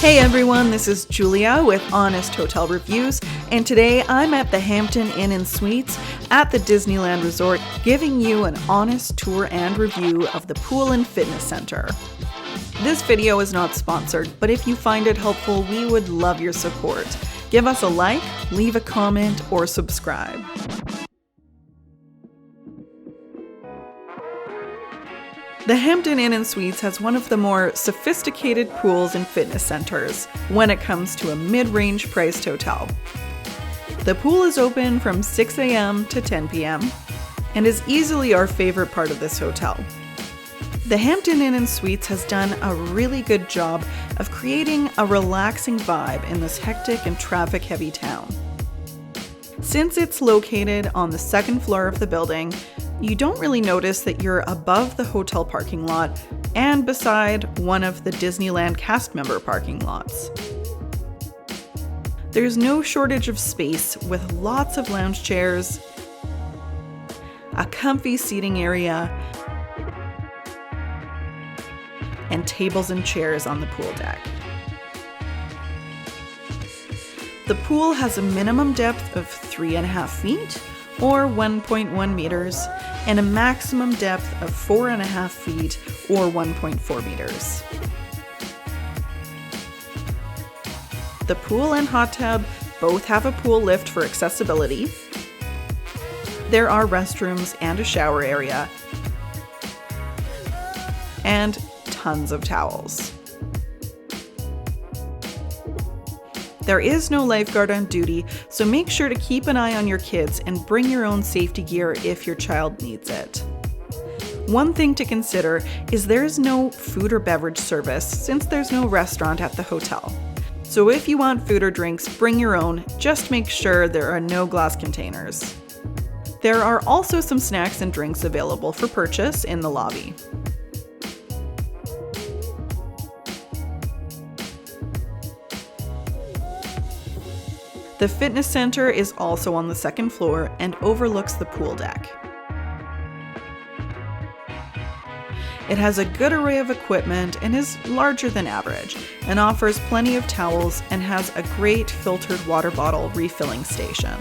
Hey everyone, this is Julia with Honest Hotel Reviews, and today I'm at the Hampton Inn & Suites at the Disneyland Resort, giving you an honest tour and review of the pool and fitness center. This video is not sponsored, but if you find it helpful, we would love your support. Give us a like, leave a comment, or subscribe. The Hampton Inn & Suites has one of the more sophisticated pools and fitness centers when it comes to a mid-range priced hotel. The pool is open from 6 a.m. to 10 p.m. and is easily our favorite part of this hotel. The Hampton Inn & Suites has done a really good job of creating a relaxing vibe in this hectic and traffic-heavy town. Since it's located on the second floor of the building, you don't really notice that you're above the hotel parking lot and beside one of the Disneyland cast member parking lots. There's no shortage of space with lots of lounge chairs, a comfy seating area, and tables and chairs on the pool deck. The pool has a minimum depth of 3.5 feet or 1.1 meters and a maximum depth of 4.5 feet or 1.4 meters. The pool and hot tub both have a pool lift for accessibility. There are restrooms and a shower area, and tons of towels. There is no lifeguard on duty, so make sure to keep an eye on your kids and bring your own safety gear if your child needs it. One thing to consider is there is no food or beverage service since there's no restaurant at the hotel. So if you want food or drinks, bring your own, just make sure there are no glass containers. There are also some snacks and drinks available for purchase in the lobby. The fitness center is also on the second floor and overlooks the pool deck. It has a good array of equipment and is larger than average, and offers plenty of towels and has a great filtered water bottle refilling station.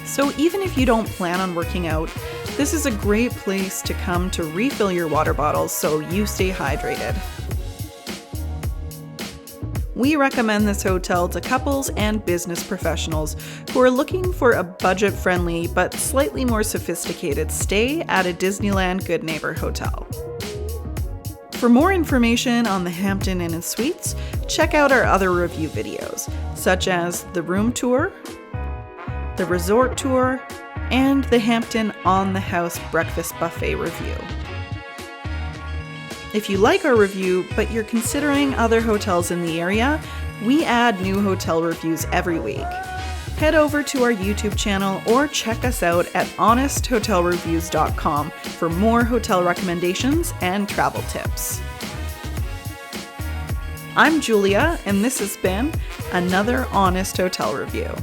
So even if you don't plan on working out, this is a great place to come to refill your water bottles so you stay hydrated. We recommend this hotel to couples and business professionals who are looking for a budget-friendly but slightly more sophisticated stay at a Disneyland Good Neighbor hotel. For more information on the Hampton Inn & Suites, check out our other review videos, such as the room tour, the resort tour, and the Hampton On the House breakfast buffet review. If you like our review, but you're considering other hotels in the area, we add new hotel reviews every week. Head over to our YouTube channel or check us out at honesthotelreviews.com for more hotel recommendations and travel tips. I'm Julia, and this has been another Honest Hotel Review.